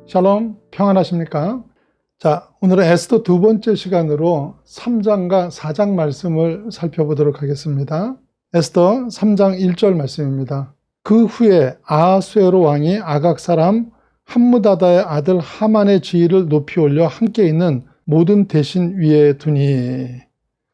샬롬, 평안하십니까? 자, 오늘은 에스더 두 번째 시간으로 3장과 4장 말씀을 살펴보도록 하겠습니다. 에스더 3장 1절 말씀입니다. 그 후에 아하수에로 왕이 아각 사람 함무다다의 아들 하만의 지위를 높이 올려 함께 있는 모든 대신 위에 두니.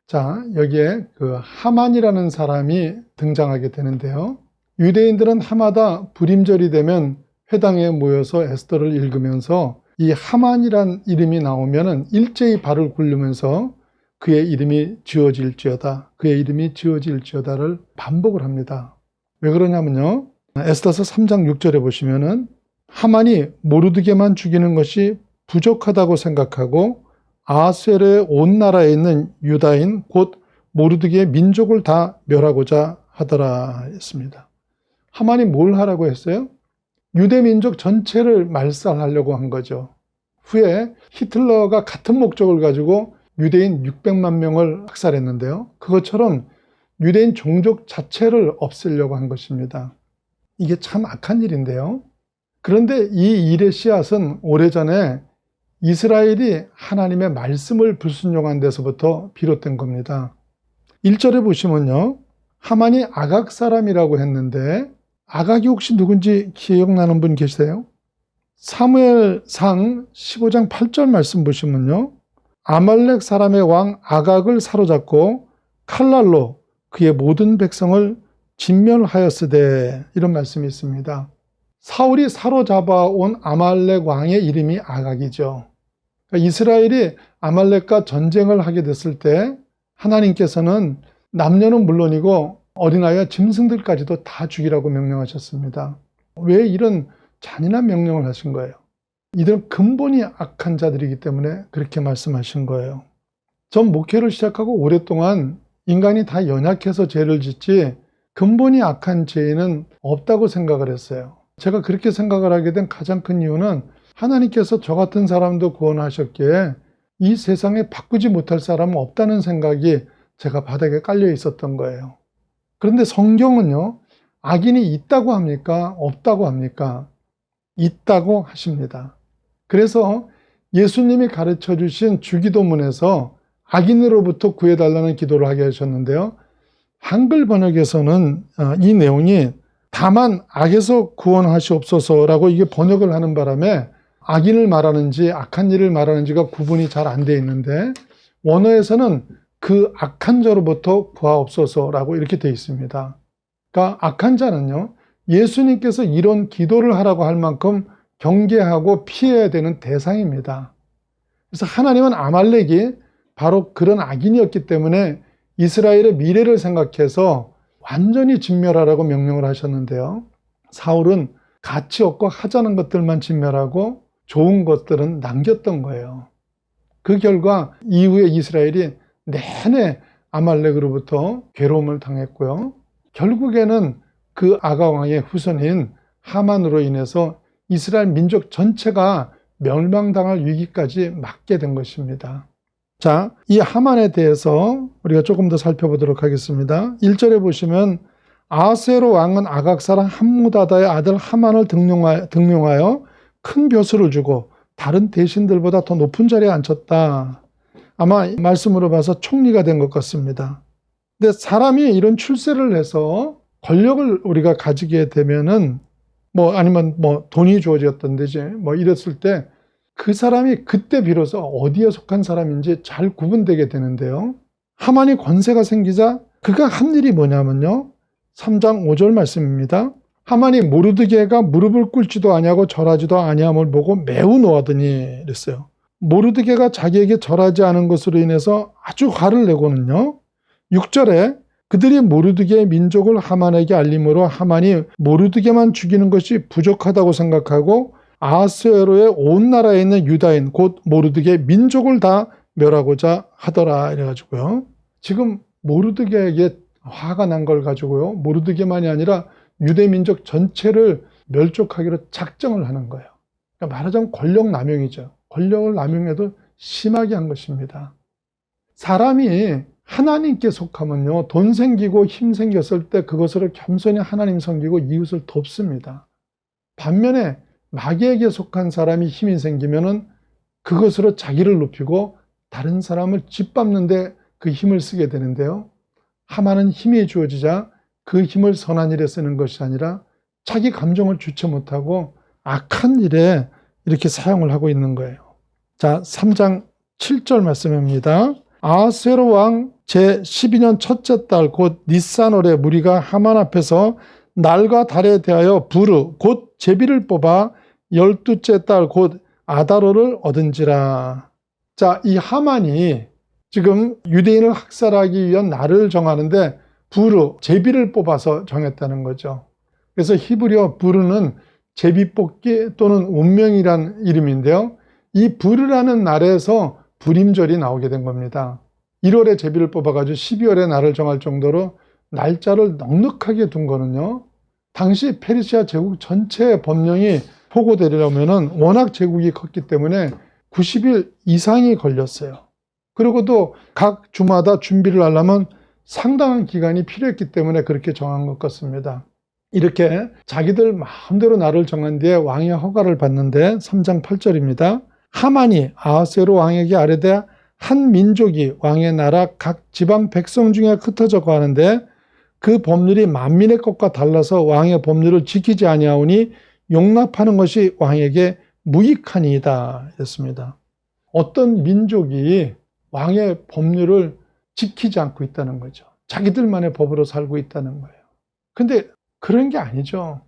자, 여기에 그 하만이라는 사람이 등장하게 되는데요. 유대인들은 하마다 불임절이 되면 회당에 모여서 에스더를 읽으면서 이 하만이란 이름이 나오면은 일제히 발을 굴리면서 그의 이름이 지어질지어다, 그의 이름이 지어질지어다를 반복을 합니다. 왜 그러냐면요, 에스더서 3장 6절에 보시면은 하만이 모르드게만 죽이는 것이 부족하다고 생각하고 아하수에로의 온 나라에 있는 유다인 곧 모르드게의 민족을 다 멸하고자 하더라 했습니다. 하만이 뭘 하라고 했어요? 유대 민족 전체를 말살하려고 한 거죠. 후에 히틀러가 같은 목적을 가지고 유대인 600만 명을 학살했는데요. 그것처럼 유대인 종족 자체를 없애려고 한 것입니다. 이게 참 악한 일인데요. 그런데 이 일의 씨앗은 오래전에 이스라엘이 하나님의 말씀을 불순종한 데서부터 비롯된 겁니다. 1절에 보시면요, 하만이 아각 사람이라고 했는데 아각이 혹시 누군지 기억나는 분 계세요? 사무엘상 15장 8절 말씀 보시면요, 아말렉 사람의 왕 아각을 사로잡고 칼날로 그의 모든 백성을 진멸하였으되, 이런 말씀이 있습니다. 사울이 사로잡아온 아말렉 왕의 이름이 아각이죠. 그러니까 이스라엘이 아말렉과 전쟁을 하게 됐을 때 하나님께서는 남녀는 물론이고 어린아이와 짐승들까지도 다 죽이라고 명령하셨습니다. 왜 이런 잔인한 명령을 하신 거예요? 이들은 근본이 악한 자들이기 때문에 그렇게 말씀하신 거예요. 전 목회를 시작하고 오랫동안 인간이 다 연약해서 죄를 짓지 근본이 악한 죄는 없다고 생각을 했어요. 제가 그렇게 생각을 하게 된 가장 큰 이유는 하나님께서 저 같은 사람도 구원하셨기에 이 세상에 바꾸지 못할 사람은 없다는 생각이 제가 바닥에 깔려 있었던 거예요. 그런데 성경은요, 악인이 있다고 합니까? 없다고 합니까? 있다고 하십니다. 그래서 예수님이 가르쳐 주신 주기도문에서 악인으로부터 구해달라는 기도를 하게 하셨는데요. 한글 번역에서는 이 내용이 다만 악에서 구원하시옵소서라고 이게 번역을 하는 바람에 악인을 말하는지 악한 일을 말하는지가 구분이 잘 안 돼 있는데, 원어에서는 그 악한 자로부터 구하옵소서라고 이렇게 되어 있습니다. 그러니까 악한 자는요, 예수님께서 이런 기도를 하라고 할 만큼 경계하고 피해야 되는 대상입니다. 그래서 하나님은 아말렉이 바로 그런 악인이었기 때문에 이스라엘의 미래를 생각해서 완전히 진멸하라고 명령을 하셨는데요. 사울은 가치 없고 하자는 것들만 진멸하고 좋은 것들은 남겼던 거예요. 그 결과 이후에 이스라엘이 내내 아말렉으로부터 괴로움을 당했고요. 결국에는 그 아각 왕의 후손인 하만으로 인해서 이스라엘 민족 전체가 멸망당할 위기까지 맞게 된 것입니다. 자, 이 하만에 대해서 우리가 조금 더 살펴보도록 하겠습니다. 1절에 보시면 아하수에로 왕은 아각 사람 함무다다의 아들 하만을 등용하여 큰 벼슬을 주고 다른 대신들보다 더 높은 자리에 앉혔다. 아마 말씀으로 봐서 총리가 된 것 같습니다. 근데 사람이 이런 출세를 해서 권력을 우리가 가지게 되면은 아니면 돈이 주어졌던데지 이랬을 때 그 사람이 그때 비로소 어디에 속한 사람인지 잘 구분되게 되는데요. 하만이 권세가 생기자 그가 한 일이 뭐냐면요, 3장 5절 말씀입니다. 하만이 모르드게가 무릎을 꿇지도 아니하고 절하지도 아니함을 보고 매우 노하더니 이랬어요. 모르드게가 자기에게 절하지 않은 것으로 인해서 아주 화를 내고는요, 6절에 그들이 모르드게의 민족을 하만에게 알림으로 하만이 모르드게만 죽이는 것이 부족하다고 생각하고 아하수에로의 온 나라에 있는 유다인 곧 모르드게의 민족을 다 멸하고자 하더라 이래가지고요. 지금 모르드게에게 화가 난 걸 가지고요, 모르드게만이 아니라 유대 민족 전체를 멸족하기로 작정을 하는 거예요. 그러니까 말하자면 권력 남용이죠. 권력을 남용해도 심하게 한 것입니다. 사람이 하나님께 속하면요, 돈 생기고 힘 생겼을 때 그것을 겸손히 하나님 섬기고 이웃을 돕습니다. 반면에 마귀에게 속한 사람이 힘이 생기면은 그것으로 자기를 높이고 다른 사람을 짓밟는데 그 힘을 쓰게 되는데요. 하만은 힘이 주어지자 그 힘을 선한 일에 쓰는 것이 아니라 자기 감정을 주체 못하고 악한 일에 이렇게 사용을 하고 있는 거예요. 자, 3장 7절 말씀입니다. 아하수에로 왕 제12년 첫째 달 곧 니산월에 무리가 하만 앞에서 날과 달에 대하여 부르 곧 제비를 뽑아 12째 달 곧 아다로를 얻은지라. 자, 이 하만이 지금 유대인을 학살하기 위한 날을 정하는데 부르, 제비를 뽑아서 정했다는 거죠. 그래서 히브리어 부르는 제비뽑기 또는 운명이란 이름인데요. 이 부르라는 날에서 불임절이 나오게 된 겁니다. 1월에 제비를 뽑아가지고 12월에 날을 정할 정도로 날짜를 넉넉하게 둔 거는요. 당시 페르시아 제국 전체의 법령이 포고되려면 워낙 제국이 컸기 때문에 90일 이상이 걸렸어요. 그리고도 각 주마다 준비를 하려면 상당한 기간이 필요했기 때문에 그렇게 정한 것 같습니다. 이렇게 자기들 마음대로 날을 정한 뒤에 왕의 허가를 받는데 3장 8절입니다. 하만이 아하수에로 왕에게 아뢰되 한 민족이 왕의 나라 각 지방 백성 중에 흩어져 가는데 그 법률이 만민의 것과 달라서 왕의 법률을 지키지 아니하오니 용납하는 것이 왕에게 무익하니이다 했습니다. 어떤 민족이 왕의 법률을 지키지 않고 있다는 거죠. 자기들만의 법으로 살고 있다는 거예요. 근데 그런 게 아니죠.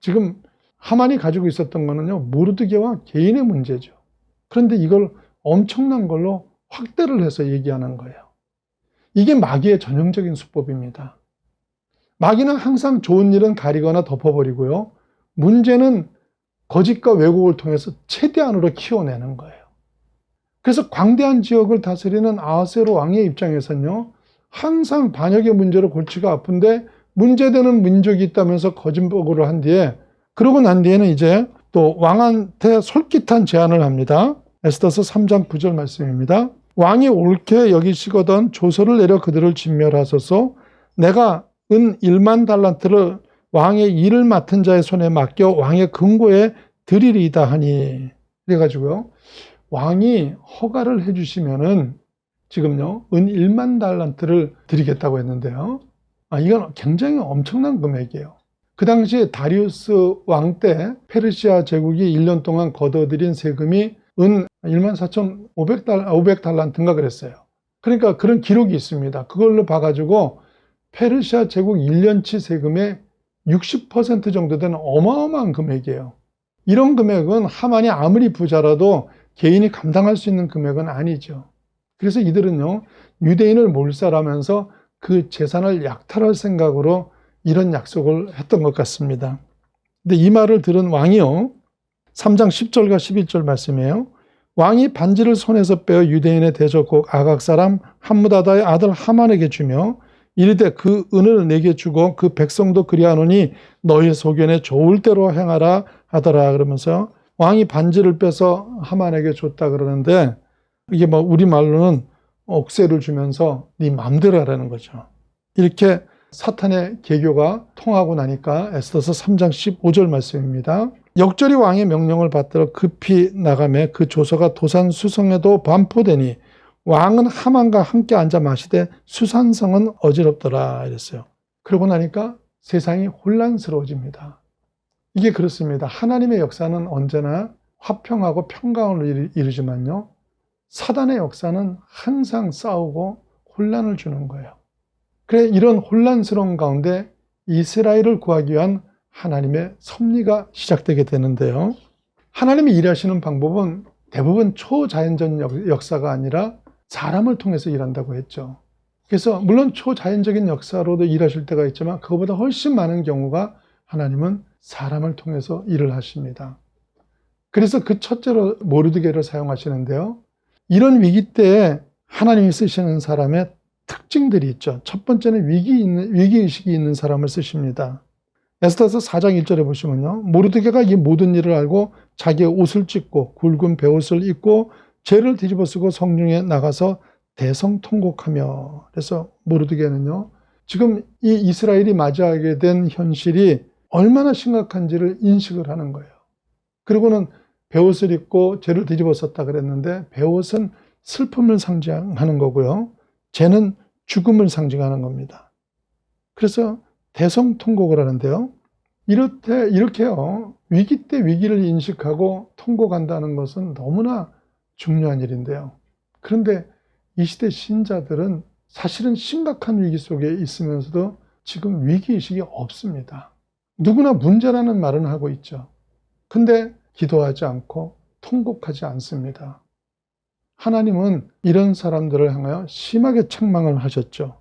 지금 하만이 가지고 있었던 거는요, 모르드게와 개인의 문제죠. 그런데 이걸 엄청난 걸로 확대를 해서 얘기하는 거예요. 이게 마귀의 전형적인 수법입니다. 마귀는 항상 좋은 일은 가리거나 덮어버리고요. 문제는 거짓과 왜곡을 통해서 최대한으로 키워내는 거예요. 그래서 광대한 지역을 다스리는 아하수에로 왕의 입장에서는요, 항상 반역의 문제로 골치가 아픈데 문제되는 민족이 있다면서 거짓보고를 한 뒤에, 그러고 난 뒤에는 이제 또 왕한테 솔깃한 제안을 합니다. 에스더서 3장 9절 말씀입니다. 왕이 옳게 여기시거든 조서를 내려 그들을 진멸하소서. 내가 은 1만 달란트를 왕의 일을 맡은 자의 손에 맡겨 왕의 금고에 드리리이다 하니. 그래가지고요, 왕이 허가를 해주시면은 지금요, 은 1만 달란트를 드리겠다고 했는데요. 이건 굉장히 엄청난 금액이에요. 그 당시에 다리우스 왕 때 페르시아 제국이 1년 동안 걷어들인 세금이 은 14,500달란트인가 그랬어요. 그러니까 그런 기록이 있습니다. 그걸로 봐가지고 페르시아 제국 1년치 세금의 60% 정도 되는 어마어마한 금액이에요. 이런 금액은 하만이 아무리 부자라도 개인이 감당할 수 있는 금액은 아니죠. 그래서 이들은요, 유대인을 몰살하면서 그 재산을 약탈할 생각으로 이런 약속을 했던 것 같습니다. 근데 이 말을 들은 왕이요, 3장 10절과 11절 말씀이에요. 왕이 반지를 손에서 빼어 유대인의 대적국 아각 사람 함므다다의 아들 하만에게 주며 이르되 그 은을 내게 주고 그 백성도 그리하노니 너희 소견에 좋을 대로 행하라 하더라. 그러면서 왕이 반지를 빼서 하만에게 줬다 그러는데, 이게 뭐 우리말로는 억세를 주면서 네 맘대로 하라는 거죠. 이렇게 사탄의 계교가 통하고 나니까 에스더서 3장 15절 말씀입니다. 역절이 왕의 명령을 받들어 급히 나가매 그 조서가 도산 수성에도 반포되니 왕은 하만과 함께 앉아 마시되 수산성은 어지럽더라 이랬어요. 그러고 나니까 세상이 혼란스러워집니다. 이게 그렇습니다. 하나님의 역사는 언제나 화평하고 평강을 이루지만요, 사단의 역사는 항상 싸우고 혼란을 주는 거예요. 그래, 이런 혼란스러운 가운데 이스라엘을 구하기 위한 하나님의 섭리가 시작되게 되는데요. 하나님이 일하시는 방법은 대부분 초자연적 역사가 아니라 사람을 통해서 일한다고 했죠. 그래서 물론 초자연적인 역사로도 일하실 때가 있지만 그거보다 훨씬 많은 경우가 하나님은 사람을 통해서 일을 하십니다. 그래서 그 첫째로 모르드게를 사용하시는데요. 이런 위기 때에 하나님이 쓰시는 사람의 특징들이 있죠. 첫 번째는 위기의식이 있는 사람을 쓰십니다. 에스더서 4장 1절에 보시면요, 모르드게가 이 모든 일을 알고 자기의 옷을 찢고 굵은 베옷을 입고 죄를 뒤집어쓰고 성중에 나가서 대성통곡하며. 그래서 모르드게는요, 지금 이 이스라엘이 맞이하게 된 현실이 얼마나 심각한지를 인식을 하는 거예요. 그리고는 베옷을 입고 죄를 뒤집어 썼다 그랬는데 베옷은 슬픔을 상징하는 거고요. 죄는 죽음을 상징하는 겁니다. 그래서 대성통곡을 하는데요. 이렇게요. 위기 때 위기를 인식하고 통곡한다는 것은 너무나 중요한 일인데요. 그런데 이 시대 신자들은 사실은 심각한 위기 속에 있으면서도 지금 위기의식이 없습니다. 누구나 문제라는 말은 하고 있죠. 근데 기도하지 않고 통곡하지 않습니다. 하나님은 이런 사람들을 향하여 심하게 책망을 하셨죠.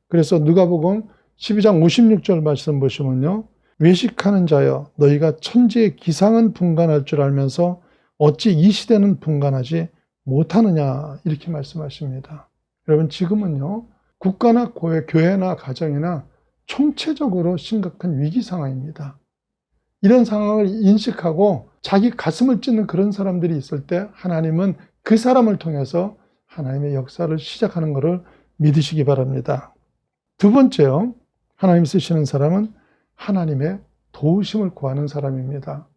그래서 누가복음 12장 56절 말씀 보시면요. 외식하는 자여 너희가 천지의 기상은 분간할 줄 알면서 어찌 이 시대는 분간하지 못하느냐 이렇게 말씀하십니다. 여러분 지금은요. 국가나 교회나 가정이나 총체적으로 심각한 위기 상황입니다. 이런 상황을 인식하고 자기 가슴을 찢는 그런 사람들이 있을 때 하나님은 그 사람을 통해서 하나님의 역사를 시작하는 것을 믿으시기 바랍니다. 두 번째요. 하나님 쓰시는 사람은 하나님의 도우심을 구하는 사람입니다.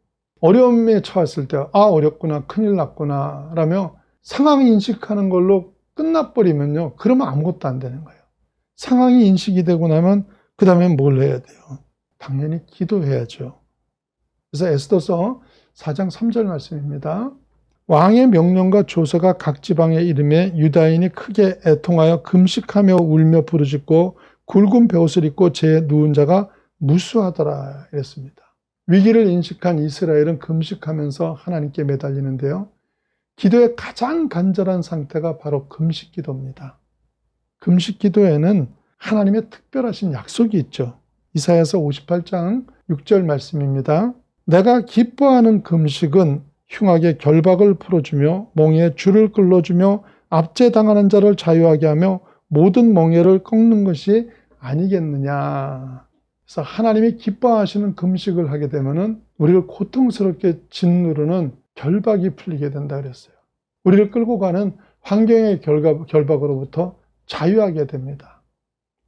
어려움에 처했을 때 어렵구나 큰일 났구나 라며 상황 인식하는 걸로 끝나버리면요. 그러면 아무것도 안 되는 거예요. 상황이 인식이 되고 나면 그 다음에 뭘 해야 돼요? 당연히 기도해야죠. 그래서 에스더서 4장 3절 말씀입니다. 왕의 명령과 조서가 각 지방에 이름에 유다인이 크게 애통하여 금식하며 울며 부르짖고 굵은 베옷을 입고 제 누운 자가 무수하더라 이랬습니다. 위기를 인식한 이스라엘은 금식하면서 하나님께 매달리는데요. 기도의 가장 간절한 상태가 바로 금식 기도입니다. 금식 기도에는 하나님의 특별하신 약속이 있죠. 이사야서 58장 6절 말씀입니다. 내가 기뻐하는 금식은 흉악의 결박을 풀어주며 멍에의 줄을 끌어주며 압제당하는 자를 자유하게 하며 모든 멍에를 꺾는 것이 아니겠느냐. 그래서 하나님이 기뻐하시는 금식을 하게 되면은 우리를 고통스럽게 짓누르는 결박이 풀리게 된다 그랬어요. 우리를 끌고 가는 환경의 결박으로부터 자유하게 됩니다.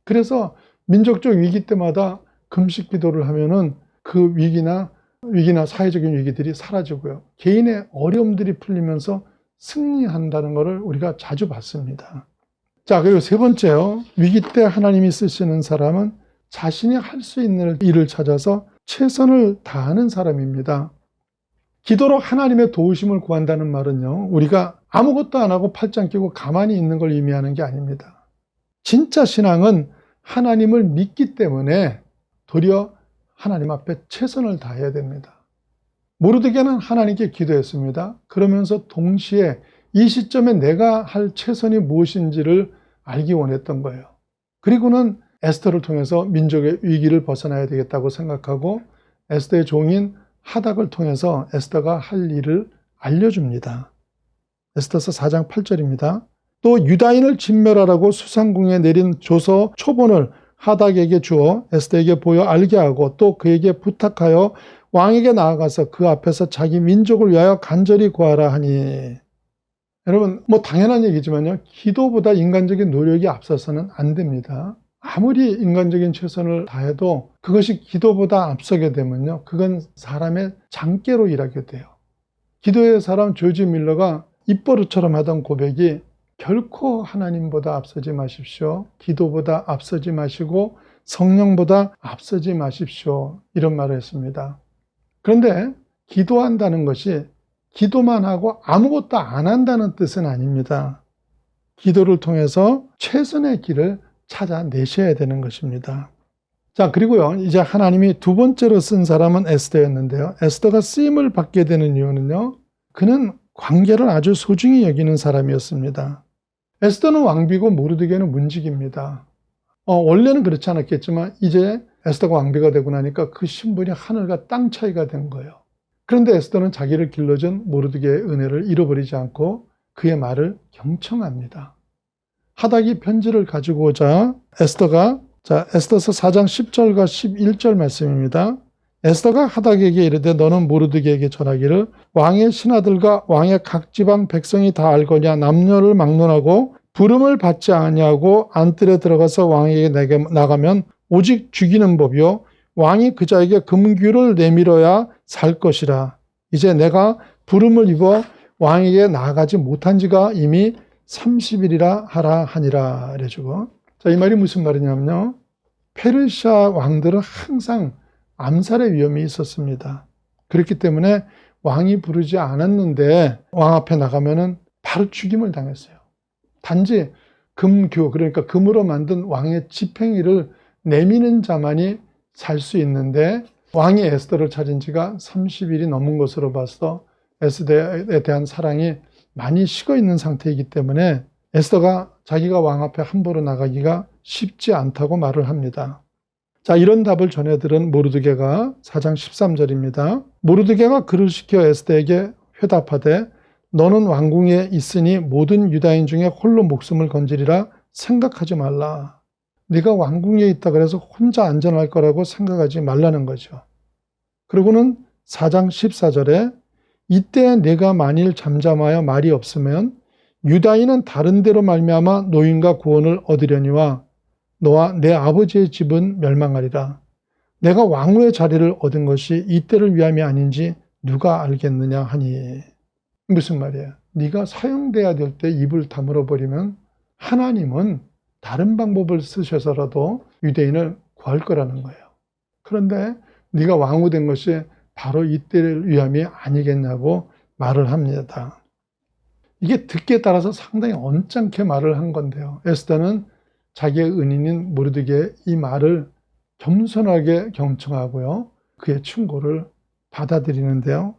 그래서 민족적 위기 때마다 금식 기도를 하면은 그 위기나 사회적인 위기들이 사라지고요. 개인의 어려움들이 풀리면서 승리한다는 것을 우리가 자주 봤습니다. 자, 그리고 세 번째요. 위기 때 하나님이 쓰시는 사람은 자신이 할 수 있는 일을 찾아서 최선을 다하는 사람입니다. 기도로 하나님의 도우심을 구한다는 말은요. 우리가 아무것도 안 하고 팔짱 끼고 가만히 있는 걸 의미하는 게 아닙니다. 진짜 신앙은 하나님을 믿기 때문에 도리어 하나님 앞에 최선을 다해야 됩니다. 모르드게는 하나님께 기도했습니다. 그러면서 동시에 이 시점에 내가 할 최선이 무엇인지를 알기 원했던 거예요. 그리고는 에스더를 통해서 민족의 위기를 벗어나야 되겠다고 생각하고 에스더의 종인 하닥을 통해서 에스더가 할 일을 알려줍니다. 에스더서 4장 8절입니다. 또 유다인을 진멸하라고 수상궁에 내린 조서 초본을 하닥에게 주어 에스더에게 보여 알게 하고 또 그에게 부탁하여 왕에게 나아가서 그 앞에서 자기 민족을 위하여 간절히 구하라 하니. 여러분 당연한 얘기지만요. 기도보다 인간적인 노력이 앞서서는 안 됩니다. 아무리 인간적인 최선을 다해도 그것이 기도보다 앞서게 되면요. 그건 사람의 장깨로 일하게 돼요. 기도의 사람 조지 밀러가 입버릇처럼 하던 고백이 결코 하나님보다 앞서지 마십시오. 기도보다 앞서지 마시고 성령보다 앞서지 마십시오. 이런 말을 했습니다. 그런데 기도한다는 것이 기도만 하고 아무것도 안 한다는 뜻은 아닙니다. 기도를 통해서 최선의 길을 찾아내셔야 되는 것입니다. 자, 그리고요. 이제 하나님이 두 번째로 쓴 사람은 에스더였는데요. 에스더가 쓰임을 받게 되는 이유는요. 그는 관계를 아주 소중히 여기는 사람이었습니다. 에스더는 왕비고 모르드게는 문직입니다. 원래는 그렇지 않았겠지만 이제 에스더가 왕비가 되고 나니까 그 신분이 하늘과 땅 차이가 된 거예요. 그런데 에스더는 자기를 길러준 모르드게의 은혜를 잃어버리지 않고 그의 말을 경청합니다. 하닥이 편지를 가지고 오자 에스더서 4장 10절과 11절 말씀입니다. 에스더가 하닥에게 이르되 너는 모르드게에게 전하기를 왕의 신하들과 왕의 각 지방 백성이 다 알거냐 남녀를 막론하고 부름을 받지 아니하고 안뜰에 들어가서 왕에게 나가면 오직 죽이는 법이요 왕이 그자에게 금규를 내밀어야 살 것이라. 이제 내가 부름을 입어 왕에게 나아가지 못한 지가 이미 30일이라 하라 하니라. 이래주고. 자, 이 말이 무슨 말이냐면요. 페르시아 왕들은 항상 암살의 위험이 있었습니다. 그렇기 때문에 왕이 부르지 않았는데 왕 앞에 나가면은 바로 죽임을 당했어요. 단지 금규, 그러니까 금으로 만든 왕의 지팽이를 내미는 자만이 살 수 있는데 왕이 에스더를 찾은 지가 30일이 넘은 것으로 봐서 에스더에 대한 사랑이 많이 식어 있는 상태이기 때문에 에스더가 자기가 왕 앞에 함부로 나가기가 쉽지 않다고 말을 합니다. 자, 이런 답을 전해들은 모르드게가 4장 13절입니다. 모르드게가 글을 시켜 에스더에게 회답하되 너는 왕궁에 있으니 모든 유다인 중에 홀로 목숨을 건지리라 생각하지 말라. 네가 왕궁에 있다 그래서 혼자 안전할 거라고 생각하지 말라는 거죠. 그리고는 4장 14절에 이때 네가 만일 잠잠하여 말이 없으면 유다인은 다른 데로 말미암아 노임과 구원을 얻으려니와 너와 내 아버지의 집은 멸망하리라. 내가 왕후의 자리를 얻은 것이 이때를 위함이 아닌지 누가 알겠느냐 하니. 무슨 말이에요? 네가 사형돼야 될 때 입을 다물어 버리면 하나님은 다른 방법을 쓰셔서라도 유대인을 구할 거라는 거예요. 그런데 네가 왕후 된 것이 바로 이때를 위함이 아니겠냐고 말을 합니다. 이게 듣기에 따라서 상당히 언짢게 말을 한 건데요. 에스더는 자기의 은인인 모르드게의 이 말을 겸손하게 경청하고요. 그의 충고를 받아들이는데요.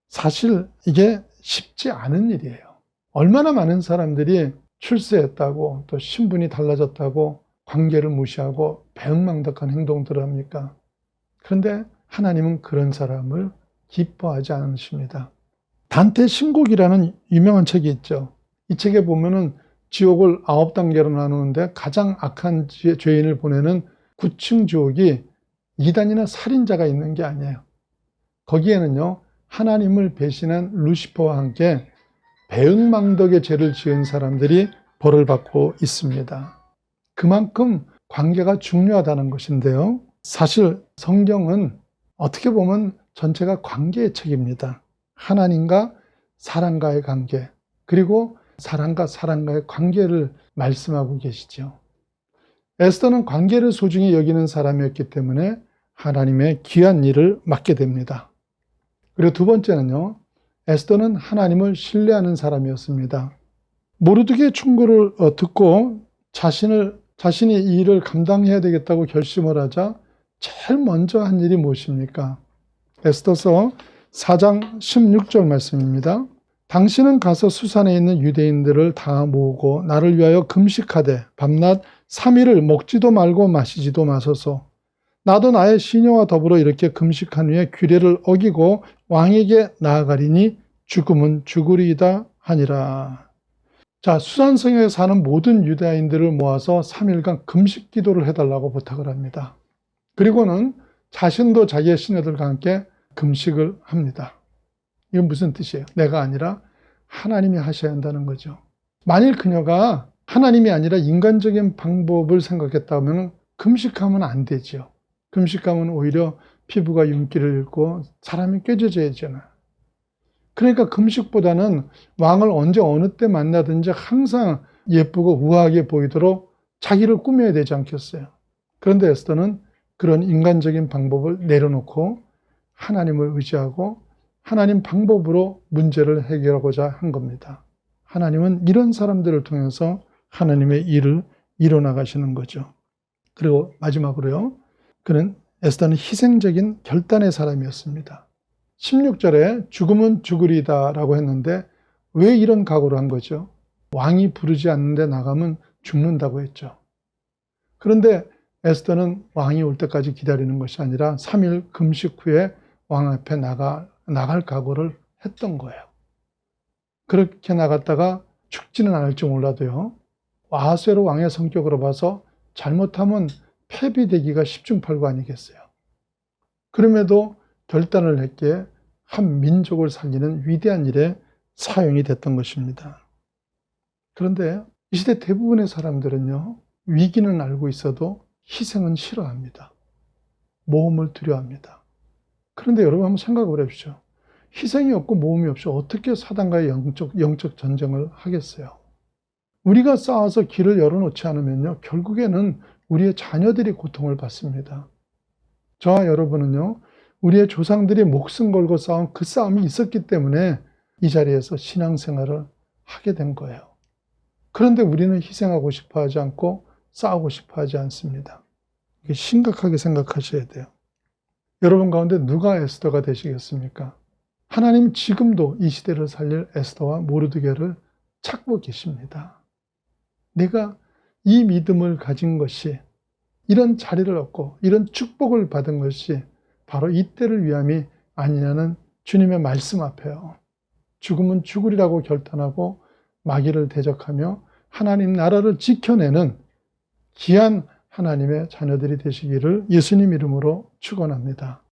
사실 이게 쉽지 않은 일이에요. 얼마나 많은 사람들이 출세했다고 또 신분이 달라졌다고 관계를 무시하고 배은망덕한 행동들을 합니까? 그런데 하나님은 그런 사람을 기뻐하지 않으십니다. 단테 신곡이라는 유명한 책이 있죠. 이 책에 보면은 지옥을 9단계로 나누는데 가장 악한 죄인을 보내는 9층 지옥이 이단이나 살인자가 있는 게 아니에요. 거기에는요, 하나님을 배신한 루시퍼와 함께 배은망덕의 죄를 지은 사람들이 벌을 받고 있습니다. 그만큼 관계가 중요하다는 것인데요. 사실 성경은 어떻게 보면 전체가 관계의 책입니다. 하나님과 사람과의 관계, 그리고 사람과 사람과의 관계를 말씀하고 계시죠. 에스더는 관계를 소중히 여기는 사람이었기 때문에 하나님의 귀한 일을 맡게 됩니다. 그리고 두 번째는요, 에스더는 하나님을 신뢰하는 사람이었습니다. 모르드게의 충고를 듣고 자신이 이 일을 감당해야 되겠다고 결심을 하자 제일 먼저 한 일이 무엇입니까? 에스더서 4장 16절 말씀입니다. 당신은 가서 수산에 있는 유대인들을 다 모으고 나를 위하여 금식하되 밤낮 3일을 먹지도 말고 마시지도 마소서. 나도 나의 시녀와 더불어 이렇게 금식한 후에 규례를 어기고 왕에게 나아가리니 죽음은 죽으리이다 하니라. 자, 수산성에 사는 모든 유대인들을 모아서 3일간 금식 기도를 해달라고 부탁을 합니다. 그리고는 자신도 자기의 시녀들과 함께 금식을 합니다. 이건 무슨 뜻이에요? 내가 아니라 하나님이 하셔야 한다는 거죠. 만일 그녀가 하나님이 아니라 인간적인 방법을 생각했다면 금식하면 안 되죠. 금식하면 오히려 피부가 윤기를 잃고 사람이 깨져져야잖아요. 그러니까 금식보다는 왕을 언제 어느 때 만나든지 항상 예쁘고 우아하게 보이도록 자기를 꾸며야 되지 않겠어요? 그런데 에스더는 그런 인간적인 방법을 내려놓고 하나님을 의지하고 하나님 방법으로 문제를 해결하고자 한 겁니다. 하나님은 이런 사람들을 통해서 하나님의 일을 이뤄나가시는 거죠. 그리고 마지막으로요, 에스더는 희생적인 결단의 사람이었습니다. 16절에 죽음은 죽으리다 라고 했는데 왜 이런 각오를 한 거죠? 왕이 부르지 않는데 나가면 죽는다고 했죠. 그런데 에스더는 왕이 올 때까지 기다리는 것이 아니라 3일 금식 후에 왕 앞에 나갈 각오를 했던 거예요. 그렇게 나갔다가 죽지는 않을지 몰라도요, 아하수에로 왕의 성격으로 봐서 잘못하면 패비되기가 십중팔구 아니겠어요. 그럼에도 결단을 했기에 한 민족을 살리는 위대한 일에 사용이 됐던 것입니다. 그런데 이 시대 대부분의 사람들은요, 위기는 알고 있어도 희생은 싫어합니다. 모험을 두려워합니다. 그런데 여러분 한번 생각을 해보십시오. 희생이 없고 모험이 없이 어떻게 사단과의 영적 전쟁을 하겠어요? 우리가 싸워서 길을 열어놓지 않으면요, 결국에는 우리의 자녀들이 고통을 받습니다. 저와 여러분은요, 우리의 조상들이 목숨 걸고 싸운 그 싸움이 있었기 때문에 이 자리에서 신앙생활을 하게 된 거예요. 그런데 우리는 희생하고 싶어 하지 않고 싸우고 싶어 하지 않습니다. 이게 심각하게 생각하셔야 돼요. 여러분 가운데 누가 에스더가 되시겠습니까? 하나님 지금도 이 시대를 살릴 에스더와 모르드게를 찾고 계십니다. 내가 이 믿음을 가진 것이, 이런 자리를 얻고 이런 축복을 받은 것이 바로 이때를 위함이 아니냐는 주님의 말씀 앞에요. 죽으면 죽으리라고 결단하고 마귀를 대적하며 하나님 나라를 지켜내는 귀한 하나님의 자녀들이 되시기를 예수님 이름으로 축원합니다.